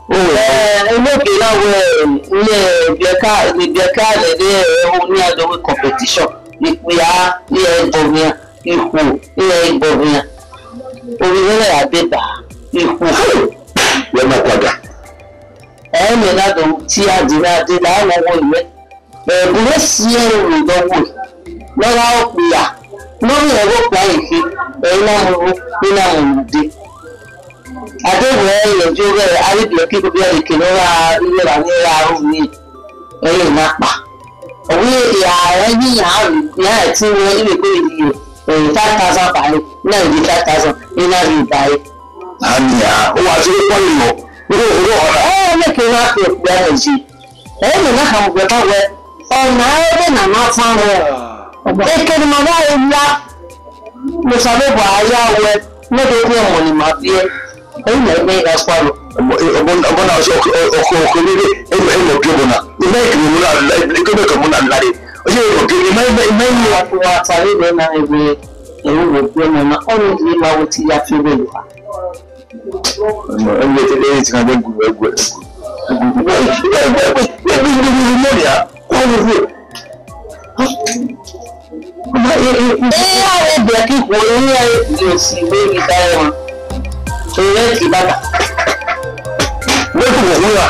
Olóògbé láwọ̀ ilé ìgbẹ́ká lẹ́dẹ́ ní àjọwé competition ìpìyà ilẹ̀ ìgbọ̀nìyàn ipò ilẹ̀ ìgbọ̀nìyàn orílẹ̀ àdébà ipò lọ́nà padà. Ẹ̀mí ládùn tí àdínàdé láwọn ọmọ ìwé ẹ̀bùrẹ́ sí ẹ̀rù ìdánwò lọ́wọ́ ọ̀pìyà lórí ẹ̀rọ pa ìfi ẹ̀yìn náà mú nínú àwọn olùdé. Adéwọ̀ ẹ̀yẹ̀jú rẹ̀ arígbìyàn kí gbogbo ẹ̀rìkì lọ́wọ́ ìlera ní àrùn mi ẹ̀yìn náà pa. Òwe ìyá rẹ̀ yíyàn àrùn ìyá ẹ̀ tí wọ́n ilé pé ìdíyẹ 5,000 báyìí náà ìdí 5,000 nínú àrùn ìbáyìí. Àníyà ó wá sí pọ́lì lọ. Mẹ́kì náà fi òpè ẹ̀rọ sí. Ẹ̀yìn náà kàn gbẹ báwẹ̀ ọ̀nà ẹ̀rọ náà máa fún rẹ̀. Eke ni màá báyìí wá. Mo sàbẹ̀bọ̀ ayé awẹ lọ́dọ̀ tí ẹ̀mọ̀ ni màá fi ẹ́. Ẹ̀yìn náà ẹgbẹ́ ìgbà sọ́ọ̀lù. Ọgbọ́n náà ṣe ọkọ̀ nílé ẹ̀mọ̀ bí ọmọ náà. Ìmọ̀ ìkìlì mú náà lẹ́gbẹ̀ẹ́ kan mú náà láre. Ó ṣe ìkìlì mẹ́yìn wá fún wa tàbí ìbẹ̀ náà ẹgbẹ́ ẹ̀rù wò bí ọmọ náà ọ̀nà ìdílé máa wọ ti yá fi wẹ̀ lù wá. Ẹgbẹ́ tẹ́lẹ̀ tí wọ́n gbé ẹgbẹ́. Àwọn ẹgbẹ́ kíkọ ní òsì ìwé ìta ẹ̀wọ̀n ṣòro ti bàbà. Lẹ́kùn wọ̀ wíwà.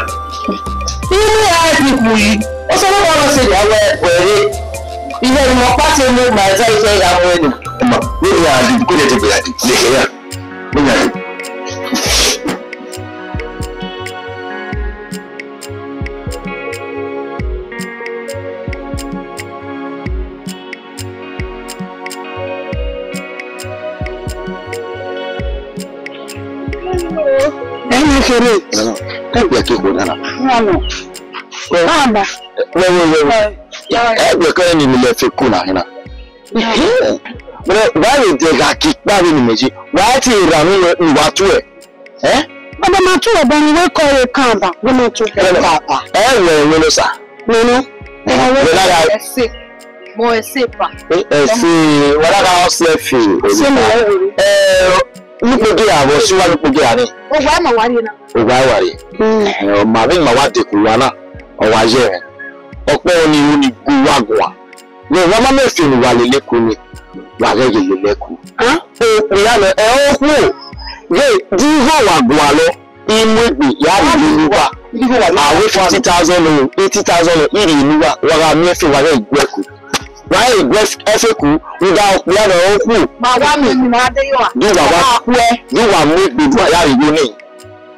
Ilé àìkú yìí, ó sọ fún wọn ṣe ìyàwó ẹ̀rẹ́. Ilé ìmọ̀ pàṣẹ ló gbà ẹ̀sẹ̀ iṣẹ́ ìyàwó ẹ̀nù. Ọmọ lórí àdìgbò kó lè ti bẹ̀rẹ̀ àdìgbò lè ṣẹ́yà. Lórí àdìgbò. Ẹni ṣeré. Ẹgbẹ́ kí kò dára. Báàbà. Wẹ́wẹ́wẹ́. Ẹgbẹ́ kan ní ilẹ̀ fi kú náà hínà. Báyìí jẹ́ kàkí báyìí ní méjì. Wàá ti ìrànú ìwà tú ẹ̀. Bàbá máa tún ọ̀bọ ni wọ́n kọ́ ẹ̀ kan àbà wọ́n máa tún ẹ̀ pàápàá. Ẹ wẹ̀ ẹ̀wọ̀n ló sà. Nínú. Mo ẹsẹ̀ pa. Ẹ̀sìn wọ́n lára ọ̀sẹ̀ fi. Ṣé mo wọ́n wò rí? Nípòdì àbọ̀ síwájú pòdì àárẹ̀. Ó wá mà wá rí náà. Ògbà àwàrí. Màmí màwá dẹ̀kù wa náà. Ọwọ́ ayé rẹ̀. Ọpẹ́ ni ó ní gbó wàgùn wa. Ní ìwọ́n máa mẹ́fì ní wà lélẹ́kùn ni. Wà lẹ́yìn lélẹ́kùn. Ìyáàlẹ̀ ẹ̀ ọ́ kú. Yé díhò wàgùn wa lọ. Imú ìgbì yáàlì nínú wa. Àwọn 50,000 o 80,000 o ìrì inú wa. Wọ́n ra mẹ́fì wà lẹ́yìn gbẹ́kù. Wáyé ìgbẹ́ ẹ̀fẹ̀kù ń dá ọkùnrin náà ó kù. Màá wá mi ni màá dé yóò wá. You are make the do aya reunion.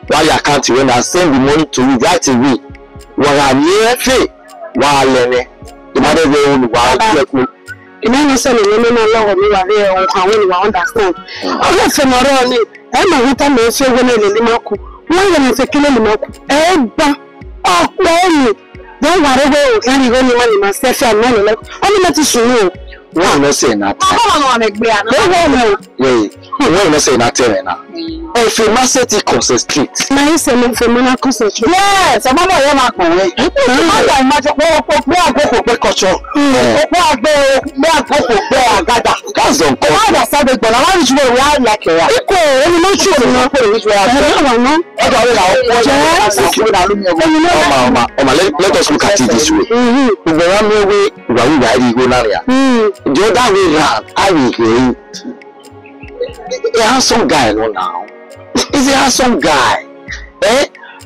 Why you can't when I send the money to you right away. Wọ́n ra ní ẹ̀fẹ̀ wà lẹ́nẹ̀. Ìmọ̀lẹ́ bẹ wọn wà lẹ́kùn. Ìmọ̀lẹ́ sọ̀rọ̀ ní nínú ọlọ́run mi wà ní ẹ̀wọ̀n àwọn ènìyàn understand. Ọlọ́ ìfẹ̀mọ̀ ọ̀rọ̀ ni ẹ̀ máa wíta mọ̀ ẹ́fẹ́ owó náà lè máa kú. Wọ́n yẹ̀ mọ̀ fẹ́ kílẹ̀ lè máa kú. Ẹ gbà ọ̀pọ̀ ẹ̀yìn. Wọ́n wà rẹ́wọ́ òkèèrè ìwé ni wọ́n lè máa ṣẹ́fẹ́ àmì náà lẹ́kọ̀ọ́. Ó ní mo ti sùn ní o. Wọ́n lọ sí ẹ̀nà tẹ̀. Wọ́n lọ sí ẹ̀nà tẹ̀ rẹ̀ náà. Ẹ̀fẹ̀ máa ṣe ti concentrate. Máa ń ṣe mo fẹ́ mọ́ náà concentrate. Yes, ọmọ náà yẹn máa pòwe. Ọgbà ìmájọ pé àgbókò pé kọ̀ṣọ́. Pé àgbókò pé àgádà. That's the call. Wọ́n àdà sábẹ̀ gbọ̀nà wọ́n rí ṣùgbọ́n ìwé àlàkẹ̀yà. Ikọ̀ ẹni máa ń ṣe òun náà pé ìwé àlàkẹ̀yà. Ọjọ́ orí làwọn let us look at it this way. Gbogbo wa mi wé ìwà wíwà rí igbó náà rẹ̀. The other way round, I will hear it. A handsome guy no now. He's a handsome guy.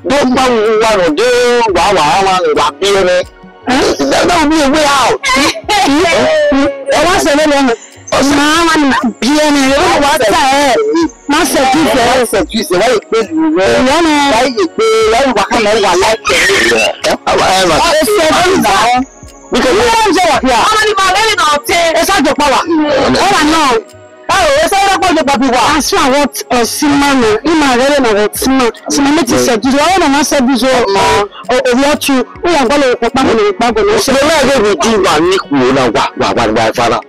Don't bá wà lóde wà bí ẹni. That will be a way out. Ẹ wá sọ lẹ́nu máa wà ní bí ẹni rẹ̀ wá tà ẹ̀ má ṣe kí ìfẹ́ ṣe kí ìfẹ́ wáyé pé lù rẹ̀ wáyé pé wáyé wà kánà wà láìpẹ́ rẹ̀. Ẹ ṣe bí ìgbà because wọ́n ń jẹ́ wà fíà. ọmọ ní màá lẹ́yìn náà tẹ́. Ẹ ṣáàjọ pa wà. Ó wà náà. Báwo ẹ sọ wọ́n pọ̀jù pàbí wà. Aṣọ àwọn ọ̀sìn máa nà ìmọ̀ àrẹ́rẹ́ nà ọ̀tí náà. Sinmi mi ti ṣẹ̀jú lọ, ọ̀rọ̀ náà ṣẹ́jú jọ òwú ọ̀tú. Ó wà gbọ́dọ̀ ìpọ̀ pápá ní ìgbàgbọ́ náà. Ṣé wọ́n lè rí ju wà ní kùrò náà wà ìfara.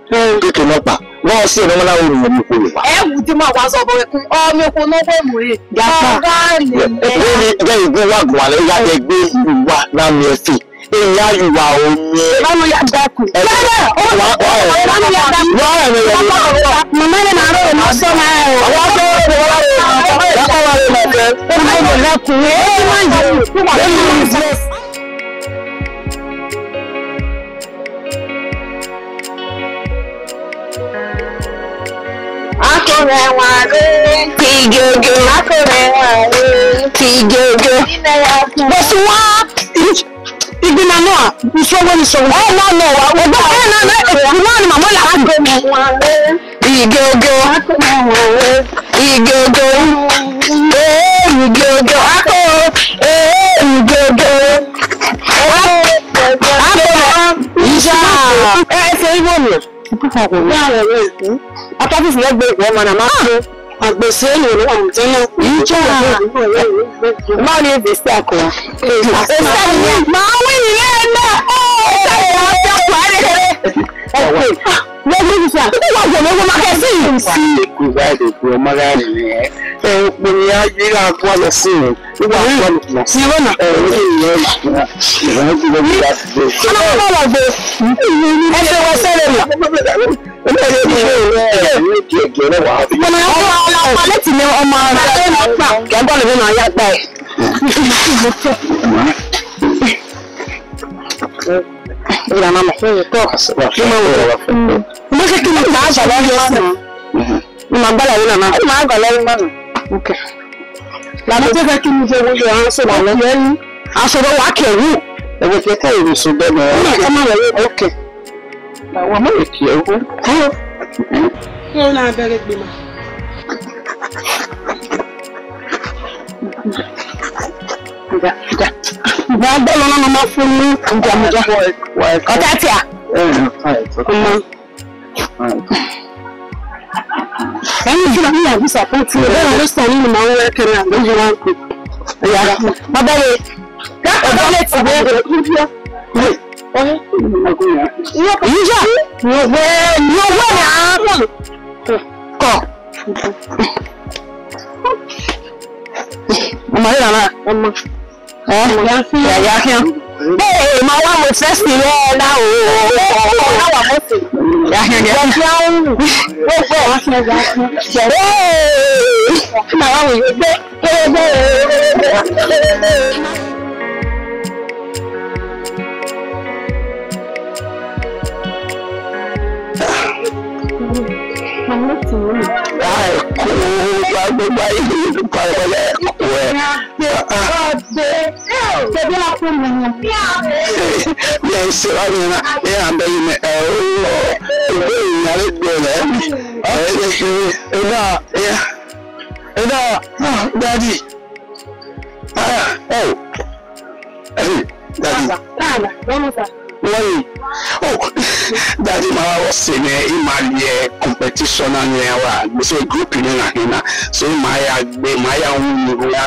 Kéèké náà pa. Wọ́n sì ní wọn láwọn olùmọ̀ mi kò lè wà. Ẹ wù tí máa wá sọ fún ẹkún. Ọmọ epo náà bọ̀ mú rè. Ọ̀gá lè lẹ́. Bẹ́ẹ̀ ìgbé wà gùn àlẹ́ yá ẹgbẹ́ ìwà náà mi ẹ̀ fi. Ìyá ìwà omi. Báwo ya dákun? Bẹ́ẹ̀ ó wà báwo ya dákun? Màmá rẹ̀ máa rọ̀ ní ọ̀sán náà ẹ̀. Àwọn akẹ́kọ̀ọ́ wà lè máa fẹ́.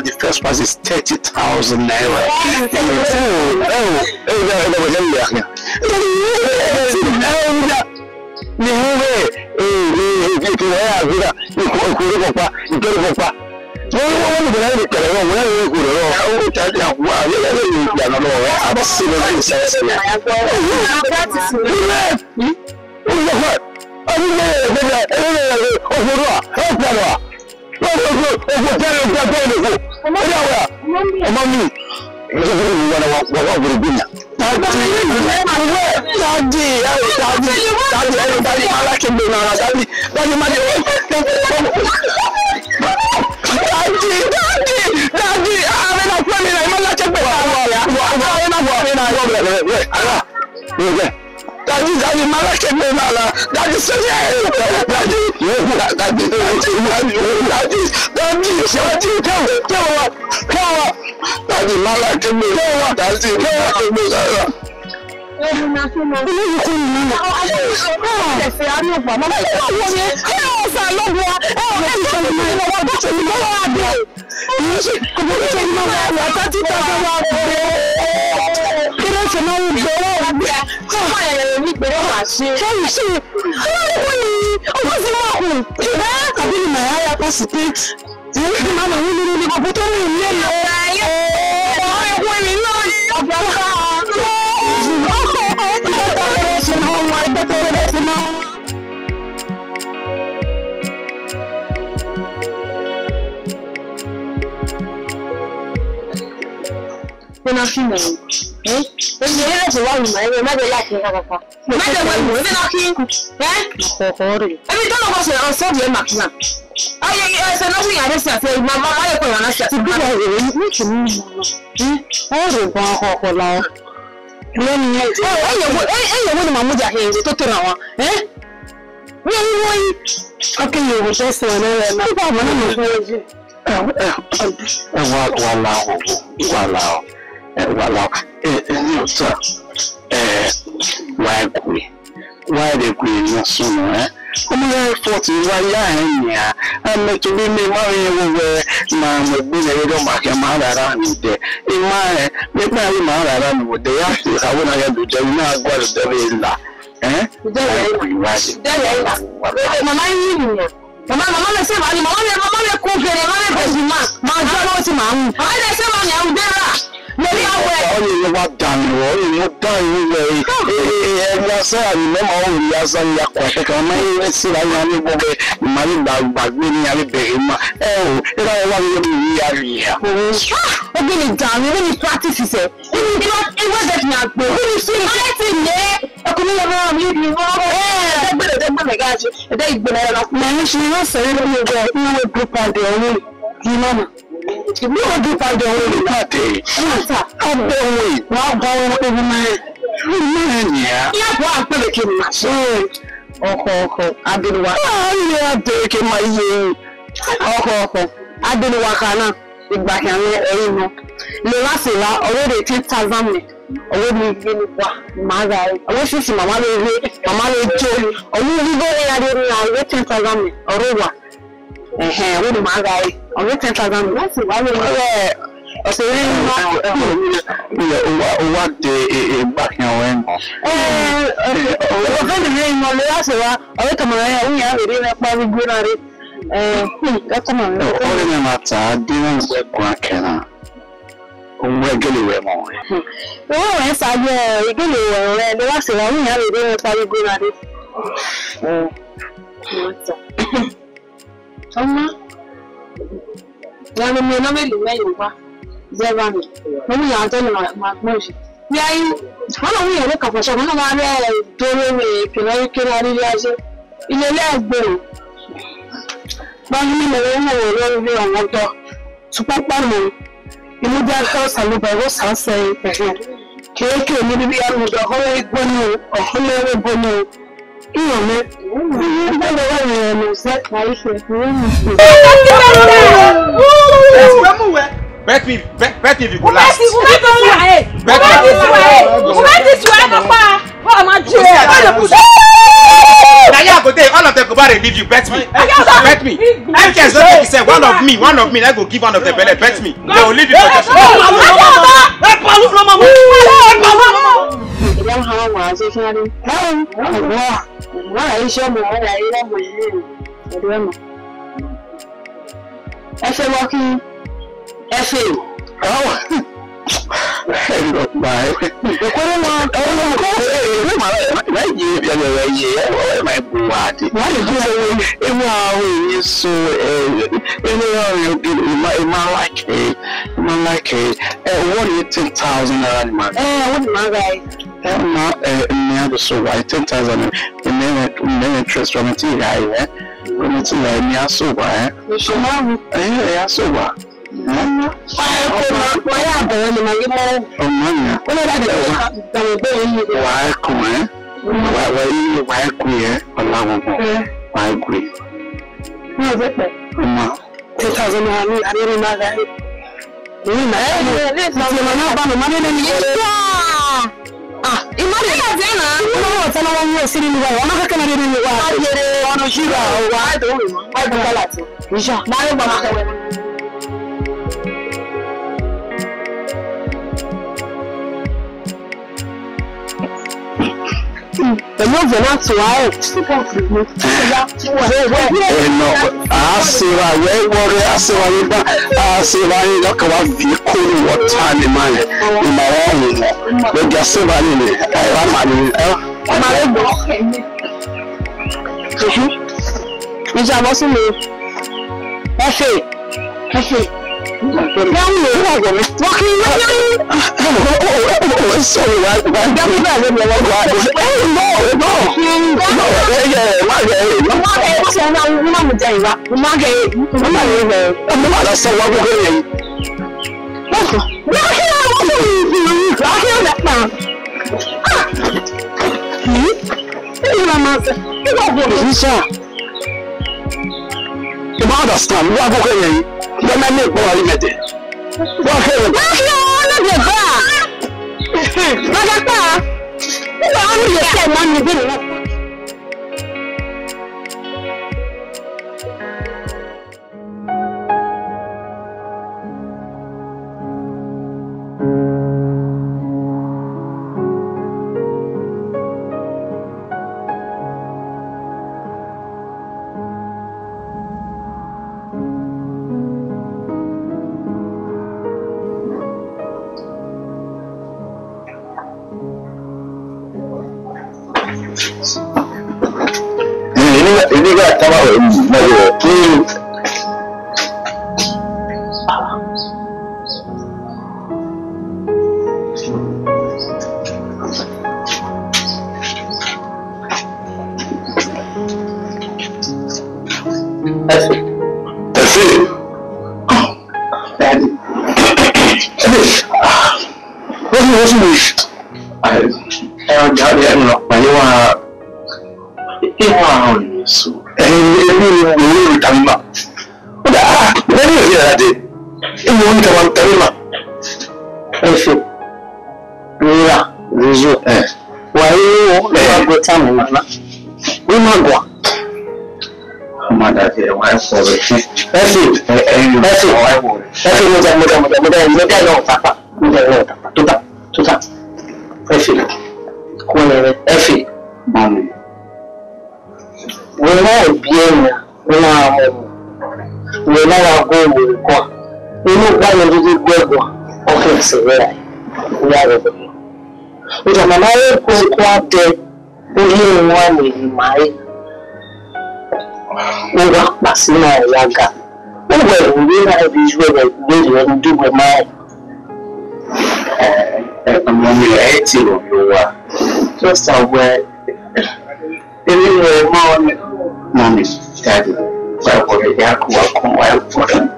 The first price is 30,000 naira. na fina eh ele era de wa ma e ma de la ke kaka ma de wa mo na ki hore e to no se o so de makina aye se no wi are se ase mama ma le ko na se bi ni ki ni hore ba ho la le ni e wo ni mamu ja he to to na wa wọ́n ọkẹ́ yóò wọ́n tẹ́sí wọn lẹ́rẹ̀ náà nígbà wọn náà mọ̀ fún ojú. wà láwọ̀ ní ọ̀tọ̀ wáyé lè pè ní ọ̀sùn ọmọ yẹn fọ́ọ̀tì wáyé àìyàn ẹ̀mẹ́tòrí ní márùn ún wẹ̀ máa mọ̀ gbélé ẹ̀rọ màkẹ́ máa rárá nìdẹ̀ ìmá ẹ̀ nígbà yìí máa rárá nìwọ̀dẹ̀ yá sí àwọn ayélujára iná agbára ìdẹ́rẹ́ ìlà mama yìí nìyẹn mama lè ṣe wàá ní mama lè kún fèrè mama lè bẹ̀rù máa jọ́ lọ́wọ́ tí màá mú mama lè ṣe wàá ní àwọn gbéra lórí àwọ̀ ẹ̀. ọ̀rọ̀ yẹn wá dànù ọ̀rọ̀ yẹn dá ìwé ẹ̀rí asán àmì mẹ́mọ̀ ọ̀rọ̀ yẹn asán ya kọ̀ ẹ̀kẹ́kẹ́ ọmọ yẹn sí láyé wọn ní gbogbo ìmàlẹ́ gbàgbé ní alẹ́ bẹ̀rẹ̀ mọ́ ẹ̀ o ẹ̀rọ ẹ̀ wá ní ẹ̀rí yíyá rí ya. ọgbẹ́ ni dànù ẹ̀rí ni practice ṣe ìwé ẹ̀dẹ̀fìn àgbẹ̀ ẹ̀rí sí ọkùnrin lọ́wọ́ mi ní wọ́n ẹ̀ẹ́dẹ́gbẹ̀rẹ̀ gáàjì ẹ̀dẹ́ ìgbẹ̀rẹ̀ ẹ̀rọ mẹ́rin ṣe yóò sẹ́yìn lórí ẹgbẹ́ ìwé gúpàdé ọ̀rẹ́ ìmọ̀nà ìwé gúpàdé ọ̀rẹ́ ìpàdé ẹ̀ta ọ̀bẹ̀ òwe wọ́n bá owó ewu mẹ́rin nìyà yàtọ̀ àpẹẹrẹ kí n máa ṣe ọkọ̀ adúlùwà ayé àbẹ̀rẹ̀ kí n máa yé ọkọ̀ adúlùwà kan náà ìgbà kí àwọn ẹ̀rí náà lè wá sí wa ọwọ́ rẹ̀ 10,000 mi owó mi gbé ní wà máa ra ẹ̀ owó ṣíṣì màmá lè rí màmá lè jó owó gbígbó ẹ̀yà rẹ̀ ní àwọn 10,000 mi ọ̀rọ̀ wà owó mi máa ra ẹ̀ ọ̀rọ̀ 10,000 mi láti wá lè rẹ̀ ọ̀sẹ̀ rẹ̀ ní wà owó àti ìgbà kí àwọn ẹ̀ mọ̀. owó fẹ́ mi rí ìmọ̀ lè láti wá ọ̀rẹ́ kàmọ̀ rẹ̀ òun yà rẹ̀ rẹ̀ parí gbóná rẹ̀ ọ̀rẹ́ mi máa tà á dín náà ẹ̀kọ́ akẹ́nà. Òun ẹgẹ́lẹ̀ rẹ̀ mọ̀ rẹ̀. Owó rẹ̀ ṣàjẹ́ ìgbélé rẹ̀ ló wá sí àwọn ìyá rẹ̀ rẹ̀ parí gbóná dé. Ọmọ ìyá mi ọ̀nà mélòó mẹ́yìn wá zẹ́bà mi. Mo ní ìyá tó lè máa pọ̀ jù. Bí ayé wọ́n lọ́wọ́ ìyẹ̀wò kàfọ̀ṣọ́ wọn náà máa rẹ̀ dóró rẹ̀ kìlọ̀ nílé ajé. Ilé ẹgbẹ̀rún. Báwo ni mo ń wò lórí ilé àwọn ọ̀dọ́? Tupọ́pọ́ mọ̀. Inú jẹ́ ẹ̀kọ́ sàlùbà ẹ̀rọ sàásẹ̀ ìpẹ̀rẹ̀ kéèké níbi àrùndọ̀ ọ̀họ́lẹ̀ ìgbónú ọ̀họ́lẹ̀ ìgbónú ìwọ̀nmẹ́ ìgbẹ́lẹ̀ wà ní ẹ̀mọ̀ ìṣẹ́kà ìṣẹ́ all of them go back and leave you. Bet me. Bet me. MKS don't take say one of me. I go give one of them belly. Bet me. They will leave you for just. What do you 10,000 naira, man? So why 10,000 in interest from it? Yeah, understand. We are going to make more limited. Ini got tahu just somewhere mommy daddy for them.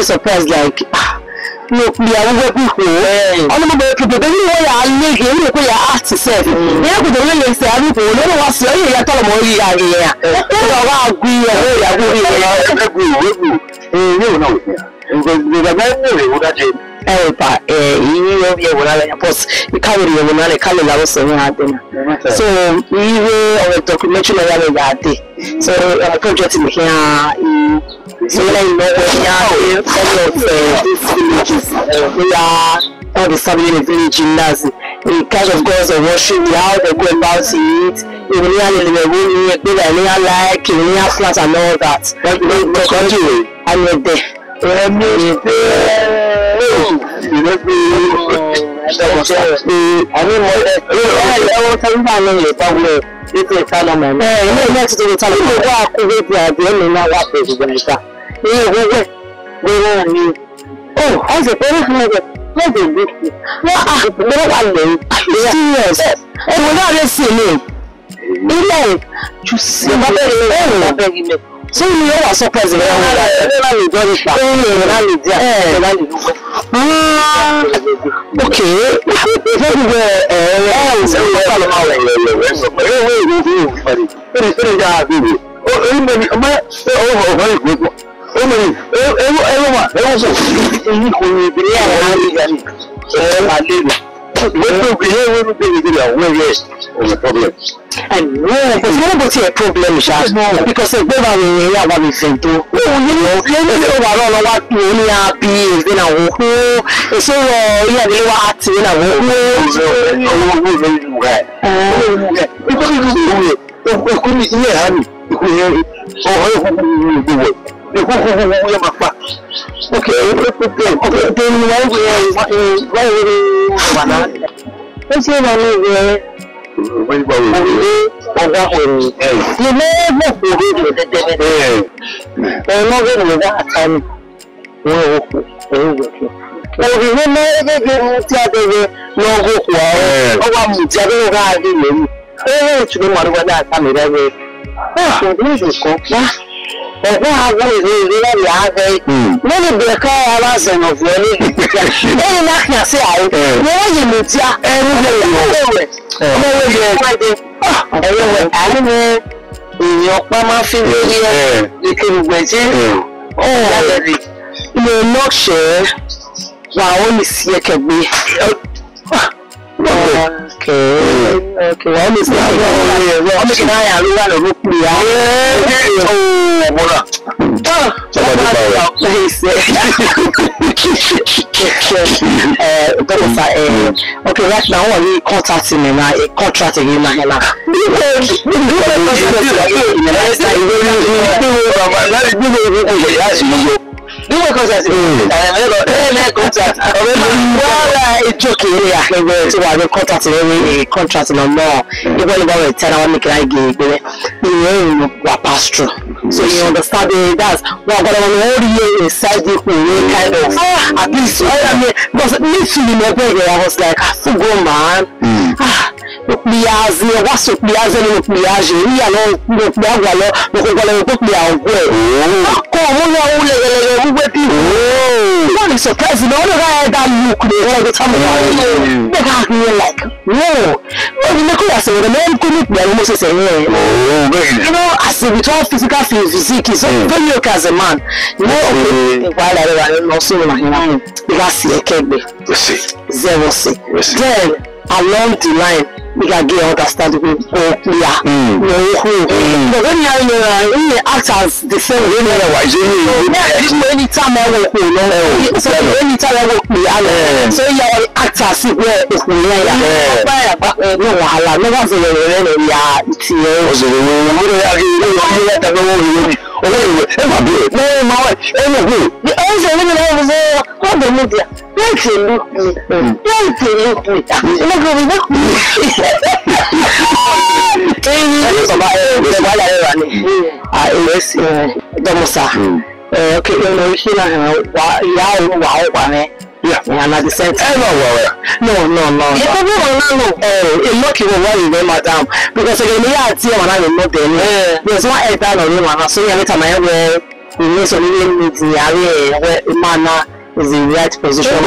Surprised like look we are people all of the people they know ya like you know ya ask self they go dey really say I people no know what say ya tell mo ya ya wa agree ya you know the man would have pa you will post the camera you will camera was so we documentary that day so project in here So when I know when you are these villages, we are all the family in the village in Nazi. The kind of gods of worship, how they go about it. Even in the room, you like, you flat and all that. But I'm not there. Oh, I said, what is this? Serious. And we're not listening. You see, so you are surprised. And no, but nobody a problem, because the government we have a thing too. Overall, what we only happy is in a whole. So yeah, they were acting okay, right now we contacting him now, contracting him now. So you understand that's what I want inside the kind of at least I mean because literally I was like go man what is surprising? All the guy that look all the time they got me like no. The man couldn't be almost say you know as with all physical physique is very okay as a man. You know while I also because zero six. Then along the line we can get understandable but when you act as the same anytime I work so anytime I work so you act as if and at the same time, no. Lucky madam, because again, there's one head on so every time I ever is the right position.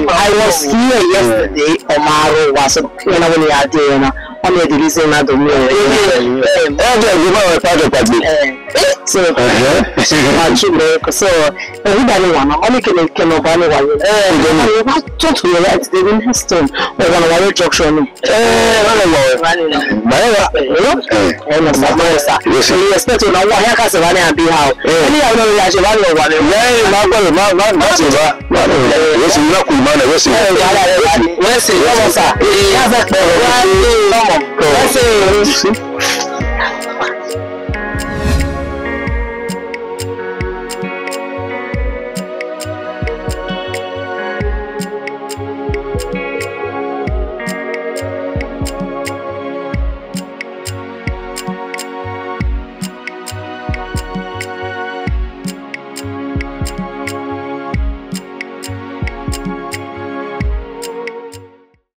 I was here yesterday. Omaro was when I I'm here to listen now to me. So everybody wanna only can nobody want talk to you right the next time we wanna worry junction so you expect to know what haircut savannah and be how any I know you actually want